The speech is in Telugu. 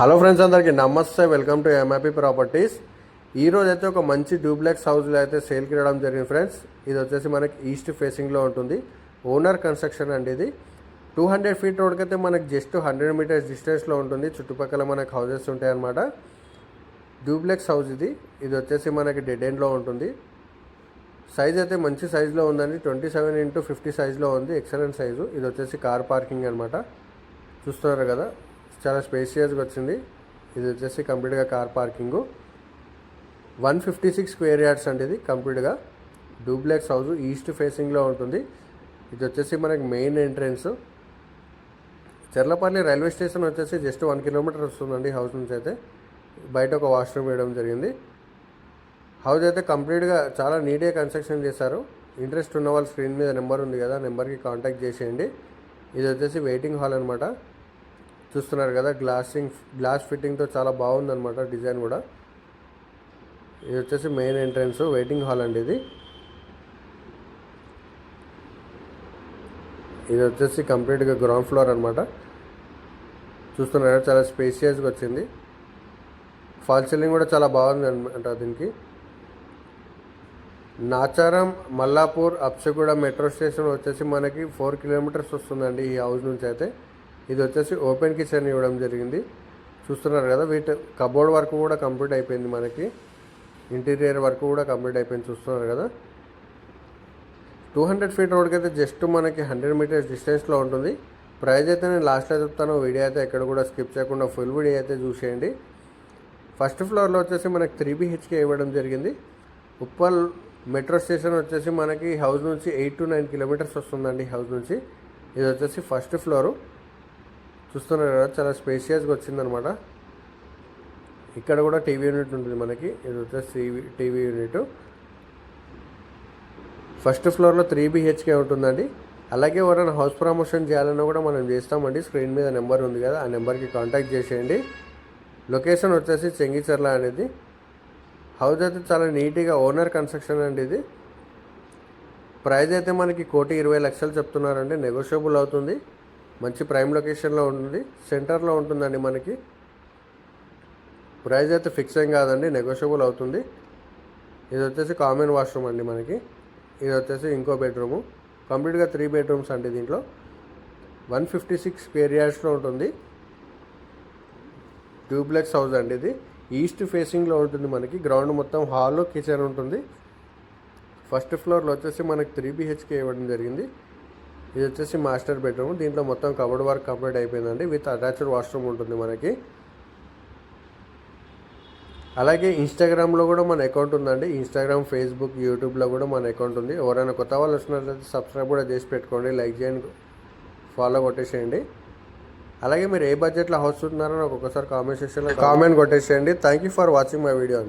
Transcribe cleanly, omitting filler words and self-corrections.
హలో ఫ్రెండ్స్, అందరికీ నమస్తే. Welcome to MIP properties. ఈరోజు అయితే ఒక మంచి డూప్లెక్స్ హౌస్లో అయితే సేల్కి రావడం జరిగింది ఫ్రెండ్స్. ఇది వచ్చేసి మనకి ఈస్ట్ ఫేసింగ్లో ఉంటుంది. ఓనర్ కన్స్ట్రక్షన్ అండి. ఇది 200 ఫీట్ రోడ్కి అయితే మనకి జస్ట్ 100 మీటర్స్ డిస్టెన్స్లో ఉంటుంది. చుట్టుపక్కల మనకి హౌసెస్ ఉంటాయి అన్నమాట. డూప్లెక్స్ హౌస్ ఇది. ఇది వచ్చేసి మనకి డెడ్ ఎండ్లో ఉంటుంది. సైజ్ అయితే మంచి సైజులో ఉందండి. 27x50 సైజులో ఉంది. Excellent size. ఇది వచ్చేసి కార్ పార్కింగ్ అనమాట. చూస్తున్నారు కదా, చాలా స్పేషియస్గా వచ్చింది. ఇది వచ్చేసి కంప్లీట్గా కార్ పార్కింగు. 156 స్క్వేర్ యార్డ్స్ అండి. ఇది కంప్లీట్గా డూప్లెక్స్ హౌస్ ఈస్ట్ ఫేసింగ్లో ఉంటుంది. ఇది వచ్చేసి మనకి main entrance. Cherlapalli railway station వచ్చేసి జస్ట్ 1 కిలోమీటర్ వస్తుందండి హౌస్ నుంచి. అయితే బయట ఒక వాష్రూమ్ వేయడం జరిగింది. హౌస్ అయితే కంప్లీట్గా చాలా నీట్గా కన్స్ట్రక్షన్ చేశారు. ఇంట్రెస్ట్ ఉన్న వాళ్ళు స్క్రీన్ మీద నెంబర్ ఉంది కదా, నెంబర్కి కాంటాక్ట్ చేసేయండి. ఇది వచ్చేసి వెయిటింగ్ హాల్ అనమాట. చూస్తున్నారు కదా, గ్లాస్ ఫిట్టింగ్తో చాలా బాగుందన్నమాట డిజైన్ కూడా. ఇది వచ్చేసి మెయిన్ ఎంట్రన్స్, వెయిటింగ్ హాల్ అండి. ఇది వచ్చేసి కంప్లీట్గా గ్రౌండ్ ఫ్లోర్ అనమాట. చూస్తున్నారు కదా, చాలా స్పేషియస్గా వచ్చింది. ఫాల్ సీలింగ్ కూడా చాలా బాగుంది అనమాట దీనికి. నాచారం మల్లాపూర్ అప్సగూడ మెట్రో స్టేషన్ వచ్చేసి మనకి 4 కిలోమీటర్స్ వస్తుందండి ఈ హౌస్ నుంచి. అయితే ఇది వచ్చేసి ఓపెన్ కిచెన్ ఇవ్వడం జరిగింది. చూస్తున్నారు కదా, వీటి కబోర్డ్ వర్క్ కూడా కంప్లీట్ అయిపోయింది. మనకి ఇంటీరియర్ వర్క్ కూడా కంప్లీట్ అయిపోయింది. చూస్తున్నారు కదా, 200 ఫీట్ రోడ్కి అయితే జస్ట్ మనకి 100 మీటర్స్ డిస్టెన్స్లో ఉంటుంది. ప్రైస్ అయితే నేను లాస్ట్లో చెప్తాను. వీడియో అయితే ఎక్కడ కూడా స్కిప్ చేయకుండా ఫుల్ వీడియో అయితే చూసేయండి. ఫస్ట్ ఫ్లోర్లో వచ్చేసి మనకి 3 BHK ఇవ్వడం జరిగింది. ఉప్పల్ మెట్రో స్టేషన్ వచ్చేసి మనకి హౌస్ నుంచి 8 to 9 కిలోమీటర్స్ వస్తుందండి హౌస్ నుంచి. ఇది వచ్చేసి ఫస్ట్ ఫ్లోరు. చూస్తున్నారు కదా, చాలా స్పేషియస్గా వచ్చిందనమాట. ఇక్కడ కూడా టీవీ యూనిట్ ఉంటుంది మనకి. ఇది వచ్చేసి టీవీ యూనిట్. ఫస్ట్ ఫ్లోర్లో 3 BHK ఉంటుందండి. అలాగే ఎవరైనా హౌస్ ప్రమోషన్ చేయాలన్నా కూడా మనం చేస్తామండి. స్క్రీన్ మీద నెంబర్ ఉంది కదా, ఆ నెంబర్కి కాంటాక్ట్ చేసేయండి. లొకేషన్ వచ్చేసి చెంగిచెర్ల అనేది. హౌస్ అయితే చాలా నీట్గా ఓనర్ కన్స్ట్రక్షన్ అండి. ఇది ప్రైస్ అయితే మనకి 1,20,00,000 చెప్తున్నారండి. నెగోషియబుల్ అవుతుంది. మంచి ప్రైమ్ లొకేషన్లో ఉంటుంది. సెంటర్లో ఉంటుందండి మనకి. ప్రైస్ అయితే ఫిక్స్ ఏం కాదండి, నెగోషియబుల్ అవుతుంది. ఇది వచ్చేసి కామన్ వాష్రూమ్ అండి మనకి. ఇది వచ్చేసి ఇంకో బెడ్రూము. కంప్లీట్గా 3 బెడ్రూమ్స్ అండి దీంట్లో. 156 స్క్వేర్ యార్డ్స్లో ఉంటుంది. డూప్లెక్స్ హౌస్ అండి. ఇది ఈస్ట్ ఫేసింగ్లో ఉంటుంది మనకి. గ్రౌండ్ మొత్తం హాల్, కిచెన్ ఉంటుంది. ఫస్ట్ ఫ్లోర్లో వచ్చేసి మనకి 3 BHK ఇవ్వడం జరిగింది. ఇది వచ్చేసి మాస్టర్ బెడ్రూమ్. దీంట్లో మొత్తం కబోర్డ్ వర్క్ కంప్లీట్ అయిపోయిందండి. విత్ అటాచ్డ్ వాష్రూమ్ ఉంటుంది మనకి. అలాగే ఇన్స్టాగ్రామ్లో కూడా మన అకౌంట్ ఉందండి. ఇన్స్టాగ్రామ్, ఫేస్బుక్, యూట్యూబ్లో కూడా మన అకౌంట్ ఉంది. ఎవరైనా కొత్త వాళ్ళు వచ్చినట్లయితే సబ్స్క్రైబ్ కూడా చేసి పెట్టుకోండి. లైక్ చేయండి, ఫాలో కొట్టేసేయండి. అలాగే మీరు ఏ బడ్జెట్లో హౌస్ చూస్తున్నారో నాకు ఒకసారి కామెంట్ సెక్షన్లో కామెంట్ కొట్టేసేయండి. Thank you for watching my video.